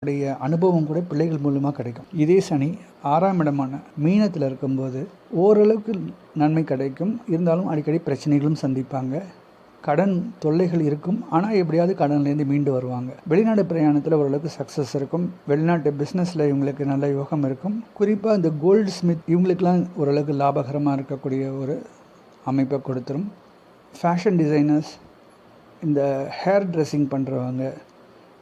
உடைய அனுபவம் கூட பிள்ளைகள் மூலமாக கிடைக்கும். இதே சனி 6ஆம் இடமான மீனத்தில் இருக்கும்போது ஓரளவுக்கு நன்மை கிடைக்கும். இருந்தாலும் அடிக்கடி பிரச்சனைகளும் சந்திப்பாங்க. கடன் தொல்லைகள் இருக்கும். ஆனால் எப்படியாவது கடன்லேருந்து மீண்டு வருவாங்க. வெளிநாடு பிரயாணத்தில் ஓரளவுக்கு சக்ஸஸ் இருக்கும். வெளிநாட்டு பிஸ்னஸில் இவங்களுக்கு நல்ல யோகம் இருக்கும். குறிப்பாக இந்த கோல்டு ஸ்மித் இவங்களுக்கெல்லாம் ஓரளவுக்கு லாபகரமாக இருக்கக்கூடிய ஒரு அமைப்பை கொடுத்துரும். ஃபேஷன் டிசைனர்ஸ், இந்த ஹேர் ட்ரெஸ்ஸிங் பண்ணுறவங்க,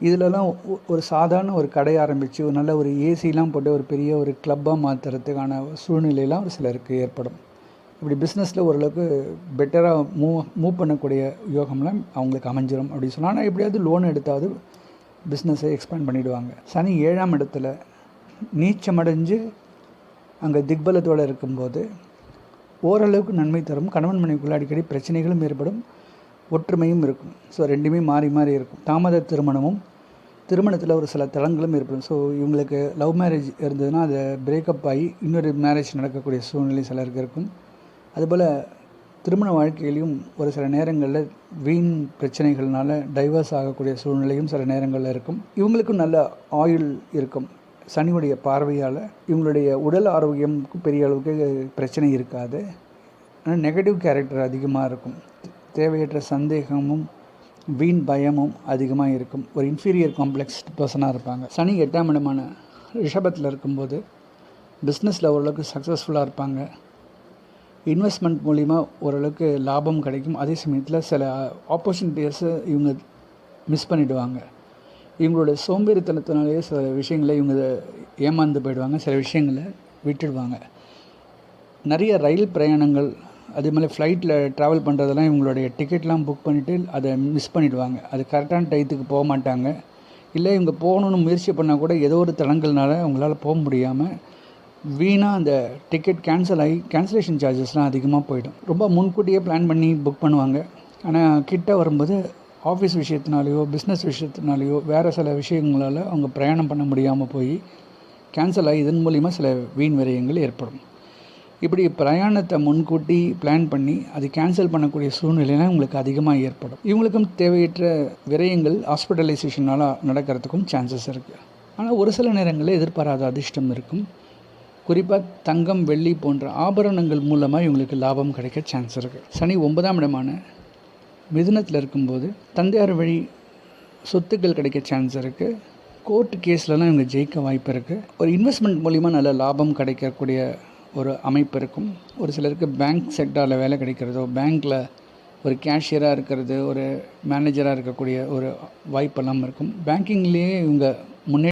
இதிலலாம் ஒரு சாதாரண ஒரு கடை ஆரம்பித்து ஒரு நல்ல ஒரு ஏசிலாம் போட்டு ஒரு பெரிய ஒரு கிளப்பாக மாற்றுறதுக்கான சூழ்நிலையெல்லாம் ஒரு சிலருக்கு ஏற்படும். இப்படி பிஸ்னஸில் ஓரளவுக்கு பெட்டராக மூவ் பண்ணக்கூடிய யோகம்லாம் அவங்களுக்கு அமைஞ்சிடும் அப்படின்னு சொன்னால். ஆனால் எப்படியாவது லோன் எடுத்தாவது பிஸ்னஸை எக்ஸ்பேண்ட் பண்ணிவிடுவாங்க. சனி 7ஆம் இடத்துல நீச்சமடைஞ்சு அங்கே திக்பலத்தோடு இருக்கும்போது ஓரளவுக்கு நன்மை தரும். கணவன் மனைவிக்குள்ள அடிக்கடி பிரச்சனைகளும் ஏற்படும், ஒற்றுமையும் இருக்கும். ஸோ ரெண்டுமே மாறி மாறி இருக்கும். தாமத திருமணமும் திருமணத்தில் ஒரு சில தளங்களும் ஏற்படும். ஸோ இவங்களுக்கு லவ் மேரேஜ் இருந்ததுன்னா அதை பிரேக்கப் ஆகி இன்னொரு மேரேஜ் நடக்கக்கூடிய சூழ்நிலை சிலருக்கு இருக்கும். அதுபோல் திருமண வாழ்க்கையிலையும் ஒரு சில நேரங்களில் வீண் பிரச்சனைகள்னால டைவர்ஸ் ஆகக்கூடிய சூழ்நிலையும் சில நேரங்களில் இருக்கும். இவங்களுக்கும் நல்ல ஆயுள் இருக்கும். சனியுடைய பார்வையால் இவங்களுடைய உடல் ஆரோக்கியமுக்கு பெரிய அளவுக்கு பிரச்சனை இருக்காது. ஆனால் நெகட்டிவ் கேரக்டர் அதிகமாக இருக்கும். தேவையற்ற சந்தேகமும் வீண் பயமும் அதிகமாக இருக்கும். ஒரு இன்ஃபீரியர் காம்ப்ளெக்ஸ் பர்சனாக இருப்பாங்க. சனி 8ஆம் இடமான ரிஷபத்தில் இருக்கும்போது பிஸ்னஸில் ஓரளவுக்கு சக்ஸஸ்ஃபுல்லாக இருப்பாங்க. இன்வெஸ்ட்மெண்ட் மூலிமா ஓரளவுக்கு லாபம் கிடைக்கும். அதே சமயத்தில் சில ஆப்பர்ச்சுனிட்டிஸை இவங்க மிஸ் பண்ணிவிடுவாங்க. இவங்களோட சோம்பேறித்தனத்தினாலேயே சில விஷயங்களை இவங்க ஏமாந்து போயிடுவாங்க. சில விஷயங்களை விட்டுடுவாங்க. நிறைய ரயில் பிரயாணங்கள், அதே மாதிரி ஃப்ளைட்டில் ட்ராவல் பண்ணுறதெல்லாம் இவங்களுடைய டிக்கெட்லாம் புக் பண்ணிவிட்டு அதை மிஸ் பண்ணிவிடுவாங்க. அது கரெக்டான டயத்துக்கு போக மாட்டாங்க. இல்லை இவங்க போகணுன்னு முயற்சி பண்ணால் கூட ஏதோ ஒரு தடங்கல்னால அவங்களால போக முடியாமல் வீணாக அந்த டிக்கெட் கேன்சல் ஆகி கேன்சலேஷன் சார்ஜஸ்லாம் அதிகமாக போயிடும். ரொம்ப முன்கூட்டியே பிளான் பண்ணி புக் பண்ணுவாங்க. ஆனால் கிட்ட வரும்போது ஆஃபீஸ் விஷயத்தினாலேயோ பிஸ்னஸ் விஷயத்தினாலேயோ வேறு சில விஷயங்களால் அவங்க பிரயாணம் பண்ண முடியாமல் போய் கேன்சல் ஆகி இதன் மூலிமா சில வீண் விரயங்கள் ஏற்படும். இப்படி பிரயாணத்தை முன்கூட்டி பிளான் பண்ணி அது கேன்சல் பண்ணக்கூடிய சூழ்நிலைலாம் உங்களுக்கு அதிகமாக ஏற்படும். இவங்களுக்கும் தேவையற்ற விரயங்கள் ஹாஸ்பிட்டலைசேஷனால் நடக்கிறதுக்கும் சான்சஸ் இருக்குது. ஆனால் ஒரு சில நேரங்களில் எதிர்பாராத அதிர்ஷ்டம் இருக்கும். குறிப்பாக தங்கம், வெள்ளி போன்ற ஆபரணங்கள் மூலமாக இவங்களுக்கு லாபம் கிடைக்க சான்ஸ் இருக்குது. சனி 9ஆம் இடமான மிதுனத்தில் இருக்கும்போது தந்தையார் வழி சொத்துக்கள் கிடைக்க சான்ஸ் இருக்குது. கோர்ட்டு கேஸ்லலாம் இவங்க ஜெயிக்க வாய்ப்பு இருக்குது. ஒரு இன்வெஸ்ட்மெண்ட் மூலிமா நல்ல லாபம் கிடைக்கக்கூடிய ஒரு அமைப்பு இருக்கும். ஒரு சிலருக்கு பேங்க் செக்டாரில் வேலை கிடைக்கிறதோ, பேங்க்கில் ஒரு கேஷியராக இருக்கிறது, ஒரு மேனேஜராக இருக்கக்கூடிய ஒரு வாய்ப்பெல்லாம் இருக்கும். பேங்கிங்லேயே இவங்க